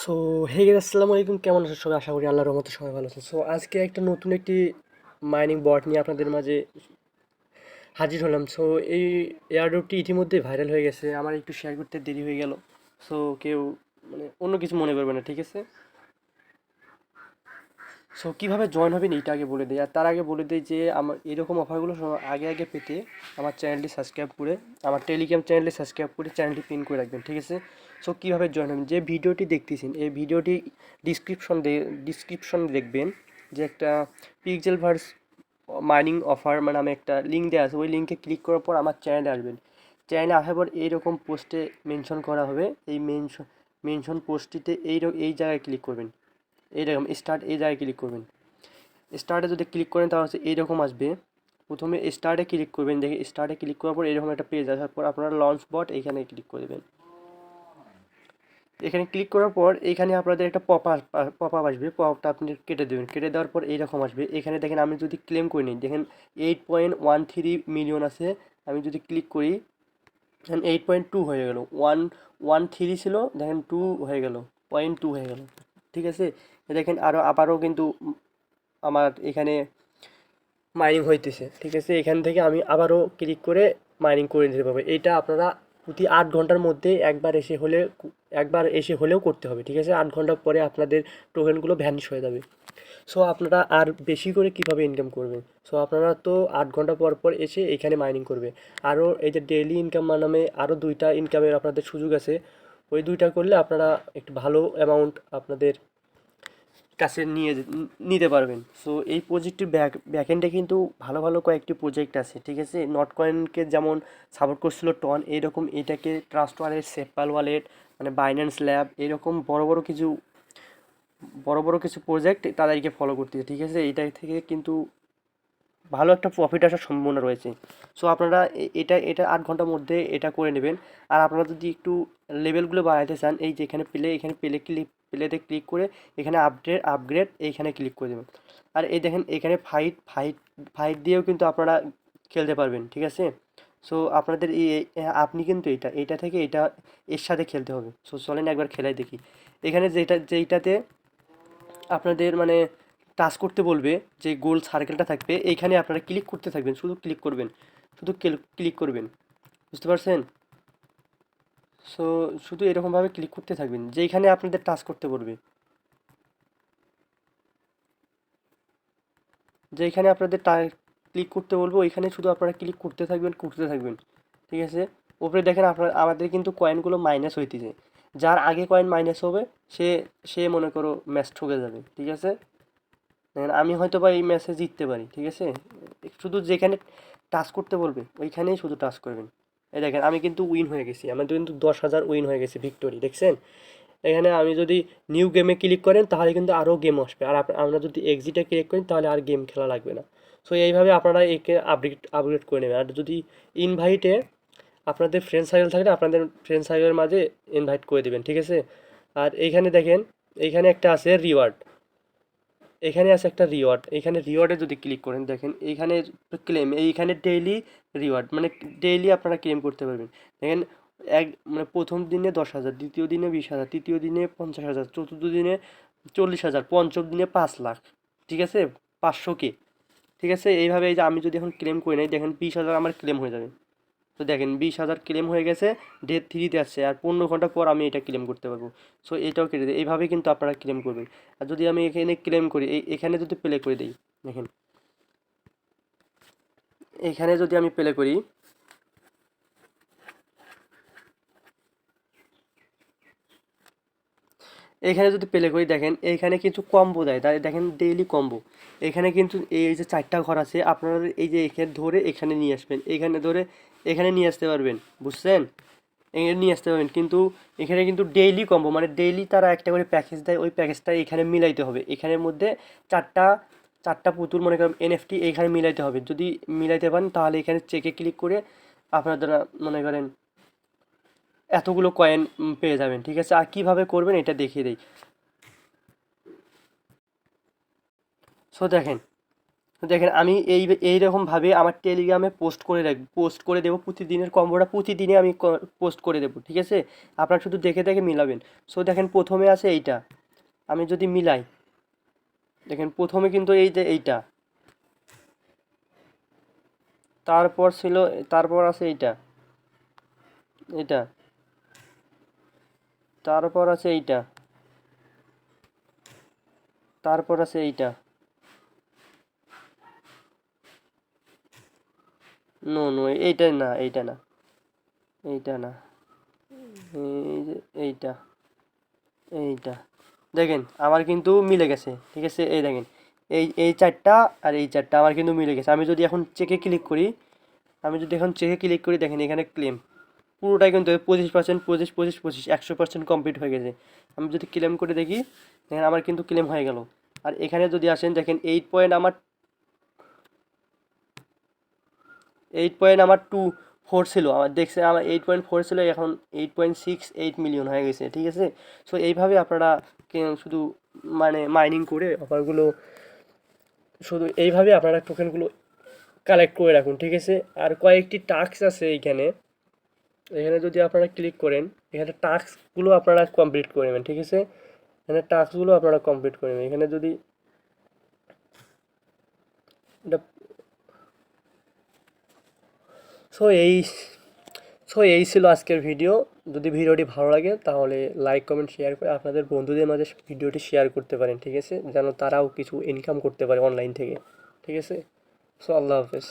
So hey guys, আসসালামু আলাইকুম। কেমন আছেন সবাই? আশা করি আল্লাহর রহমতে সবাই ভালো আছেন। সো আজকে একটা নতুন একটি মাইনিং বট নিয়ে আপনাদের মাঝে হাজির হলাম। সো এই এয়ারড্রপটি ইতিমধ্যে ভাইরাল হয়ে গেছে, আমার একটু শেয়ার করতে দেরি হয়ে গেল। সো কেউ অন্য কিছু মনে করবে না, ঠিক আছে? সো কীভাবে জয়েন হবেন এইটা আগে বলে দিই, আর তার আগে বলে দিই যে আমার এরকম অফারগুলো আগে আগে পেতে আমার চ্যানেলটি সাবস্ক্রাইব করে, আমার টেলিগ্রাম চ্যানেলটি সাবস্ক্রাইব করে চ্যানেলটি পিন করে রাখবেন, ঠিক আছে? সো কীভাবে জয়েন হবেন, যে ভিডিওটি দেখতেছেন এই ভিডিওটি ডিসক্রিপশন দেখবেন যে একটা পিক্সেল ভার্স মাইনিং অফার নামে একটা লিঙ্ক দেওয়া আছে। ওই লিঙ্কে ক্লিক করার পর আমার চ্যানেলে আসবেন। চ্যানেলে আসার পর এইরকম পোস্টে মেনশন করা হবে, এই মেনশন পোস্টটিতে এই জায়গায় ক্লিক করবেন। এইরকম স্টার্ট, এই জায়গায় ক্লিক করবেন। স্টার্টে যদি ক্লিক করেন তাহলে হচ্ছে এইরকম আসবে। প্রথমে স্টার্টে ক্লিক করবেন, দেখে স্টার্টে ক্লিক করার পর এরকম একটা পেজ আসার পর আপনারা লঞ্চ বট এইখানে ক্লিক করে দেবেন। এখানে ক্লিক করার পর এখানে আপনাদের একটা পপ আপ আসবে। পপ আপটা আপনি কেটে দেবেন। কেটে দেওয়ার পর এইরকম আসবে। এখানে দেখেন আমি যদি ক্লেম করে নিই, দেখেন 8.13 মিলিয়ন আছে। আমি যদি ক্লিক করি, দেখেন 8.2 হয়ে গেল। 113 ছিল, দেখেন 2 হয়ে গেল, 0.2 হয়ে গেল, ঠিক আছে? দেখেন আবারও কিন্তু আমার এখানে মাইনিং হইতেছে, ঠিক আছে? এখান থেকে আমি আবারও ক্লিক করে মাইনিং করে নিতে পারবো। এটা আপনারা প্রতি 8 ঘন্টার মধ্যে একবার এসে হলেও করতে হবে, ঠিক আছে? 8 ঘন্টা পরে আপনাদের টোকেনগুলো ভ্যানিশ হয়ে যাবে। সো আপনারা আর বেশি করে কিভাবে ইনকাম করবেন? সো আপনারা তো 8 ঘন্টা পর পর এসে এখানে মাইনিং করবে। আরও এই যে ডেইলি ইনকাম নামে আরও 2টা ইনকামের আপনাদের সুযোগ আছে। ওই 2টা করলে আপনারা একটু ভালো অ্যামাউন্ট আপনাদের কাছে নিতে পারবেন। সো এই প্রজেক্টটির ব্যাকএন্ডে কিন্তু ভালো ভালো কয়েকটি প্রজেক্ট আছে, ঠিক আছে? নট কয়েনকে যেমন সাপোর্ট করছিল টন, এইরকম এটাকে trust wallet, সেপাল wallet, Binance lab, এরকম বড় বড় কিছু প্রজেক্ট তাদেরকে ফলো করতেছে, ঠিক আছে? এইটা থেকে কিন্তু ভালো একটা প্রফিট আসার সম্ভাবনা রয়েছে। সো আপনারা এটা 8 ঘন্টার মধ্যে এটা করে নেবেন। আর আপনারা যদি একটু লেভেলগুলো বাড়াইতে চান, এই যে এখানে প্লেতে ক্লিক করে এখানে আপগ্রেড এইখানে ক্লিক করে দেবেন। আর এই দেখেন এখানে ফাইট দিয়েও কিন্তু আপনারা খেলতে পারবেন, ঠিক আছে? সো আপনাদের আপনি কিন্তু এইটা থেকে এর সাথে খেলতে হবে। সো চলেন একবার খেলাই দেখি। এখানে যেইটাতে আপনাদের টাচ করতে বলবে, যে গোল সার্কেলটা থাকবে এইখানে আপনারা ক্লিক করতে থাকবেন, শুধু ক্লিক করবেন, শুধু ক্লিক করবেন, বুঝতে পারছেন? সো শুধু এরকমভাবে ক্লিক করতে থাকবেন যেইখানে আপনাদের টাচ করতে বলবে, যেইখানে আপনাদের ক্লিক করতে বলবো ওইখানে শুধু আপনারা ক্লিক করতে থাকবেন, ঠিক আছে? উপরে দেখেন আমাদের কিন্তু কয়েনগুলো মাইনাস হইতেছে। যার আগে কয়েন মাইনাস হবে সে সে মনে করো ম্যাচ ঠকে যাবে, ঠিক আছে? দেখেন আমি হয়তো বা এই ম্যাচে জিততে পারি, ঠিক আছে? শুধু যেখানে টাচ করতে বলবে ওইখানেই শুধু টাচ করবেন। এই দেখেন আমি কিন্তু উইন হয়ে গেছি, আমাদের কিন্তু 10,000 উইন হয়ে গেছে, ভিক্টোরি, দেখছেন? এখানে আমি যদি নিউ গেমে ক্লিক করেন তাহলে কিন্তু আরও গেম আসবে, আর আমরা যদি এক্সিটে ক্লিক করি তাহলে আর গেম খেলা লাগবে না। সো এইভাবে আপনারা একে আপগ্রেড করে নেবেন। আর যদি ইনভাইটে আপনাদের ফ্রেন্ড সার্কেল থাকলে আপনাদের ফ্রেন্ড সার্কেলের মাঝে ইনভাইট করে দেবেন, ঠিক আছে? আর এইখানে দেখেন, এইখানে একটা আছে রিওয়ার্ড, এখানে আছে একটা রিওয়ার্ড। এখানে রিওয়ার্ডে যদি ক্লিক করেন, দেখেন এইখানে এইখানে ডেইলি রিওয়ার্ড, ডেইলি আপনারা ক্লেম করতে পারবেন। দেখেন প্রথম দিনে 10,000, দ্বিতীয় দিনে 20,000, তৃতীয় দিনে 50,000, চতুর্থ দিনে 40,000, পঞ্চম দিনে 5 লাখ, ঠিক আছে? 500K, ঠিক আছে? এইভাবে এই যে আমি যদি এখন ক্লেম করি নাই, দেখেন 20,000 আমার ক্লেম হয়ে যাবে। তো দেখেন 20,000 ক্লেম হয়ে গেছে, ডে 3-তে আসছে, আর 15 ঘন্টা পর আমি এটা ক্লেম করতে পারবো। সো এটাও কেটে দিই, এইভাবে কিন্তু আপনারা ক্লেম করবেন। আর যদি আমি এখানে ক্লেম করি, এখানে যদি প্লে করে দিই, দেখেন এখানে যদি আমি প্লে করি, এখানে যদি প্লে করি, দেখেন এইখানে কিছু কম্বো দেয়, তাই দেখেন ডেইলি কম্বো। এখানে কিন্তু এই যে 4টা ঘর আছে, আপনারা এই যে এখানে ধরে এখানে নিয়ে আসবেন, এখানে ধরে এখানে নিয়ে আসতে পারবেন, বুঝছেন? এখানে নিয়ে আসতে পারবেন, কিন্তু এখানে কিন্তু ডেইলি কম্বো, ডেইলি তারা একটা করে প্যাকেজ দেয়, ওই প্যাকেজটা এখানে মিলাইতে হবে। এখানের মধ্যে চারটা চারটা পুতুল মনে করেন এনএফটি এইখানে মিলাইতে হবে। যদি মিলাইতে পারেন তাহলে এখানে চেকে ক্লিক করে আপনারা মনে করেন এতগুলো কয়েন পেয়ে যাবেন, ঠিক আছে? আর কিভাবে করবেন এটা দেখিয়ে দিই। সো দেখেন তো দেখেন আমি এইরকমভাবে আমার টেলিগ্রামে পোস্ট করে দেবো, প্রতিদিনের কম্বোটা প্রতিদিনে আমি পোস্ট করে দেবো, ঠিক আছে? আপনারা শুধু দেখে দেখে মিলাবেন। সো দেখেন প্রথমে আছে এইটা, আমি যদি মিলাই, দেখেন প্রথমে কিন্তু এই যে এইটা, তারপর ছিল, তারপর আছে এইটা, এটা, তারপর আছে এইটা, তারপর আছে এইটা। নো নো, এইটা না, এইটা না, এইটা না, এই যে এইটা, এইটা। দেখেন আমার কিন্তু মিলে গেছে, ঠিক আছে? এই দেখেন এই চারটা আর এই চারটা আমার কিন্তু মিলে গেছে। আমি যদি এখন চেকে ক্লিক করি, দেখেন এখানে ক্লেম পুরোটাই কিন্তু 25%, 25, 25, 25, 100% কমপ্লিট হয়ে গেছে। আমি যদি ক্লেম করে দেখি, দেখেন আমার কিন্তু ক্লেম হয়ে গেল। আর এখানে যদি আসেন, দেখেন 8 পয়েন্ট আমার 2.4 ছিল, আমার দেখছে আমার 8.4 ছিল, এখন 8.68 মিলিয়ন হয়ে গেছে, ঠিক আছে? সো এইভাবে আপনারা শুধু মানে মাইনিং করে অফারগুলো, শুধু এইভাবে আপনারা টোকেনগুলো কালেক্ট করে রাখুন, ঠিক আছে? আর কয়েকটি টাস্ক আছে এইখানে, এখানে যদি আপনারা ক্লিক করেন, এখানে টাস্কগুলো আপনারা কমপ্লিট করে নেবেন, ঠিক আছে? এখানে টাস্কগুলো আপনারা কমপ্লিট করে নেবেন। এখানে যদি এটা, সো এই সো এই ছিল আজকের ভিডিও। যদি ভিডিওটি ভালো লাগে তাহলে লাইক কমেন্ট শেয়ার করে আপনাদের বন্ধুদের মাঝে ভিডিওটি শেয়ার করতে পারেন, ঠিক আছে? যেন তারাও কিছু ইনকাম করতে পারে অনলাইন থেকে, ঠিক আছে? সো আল্লাহ হাফেজ।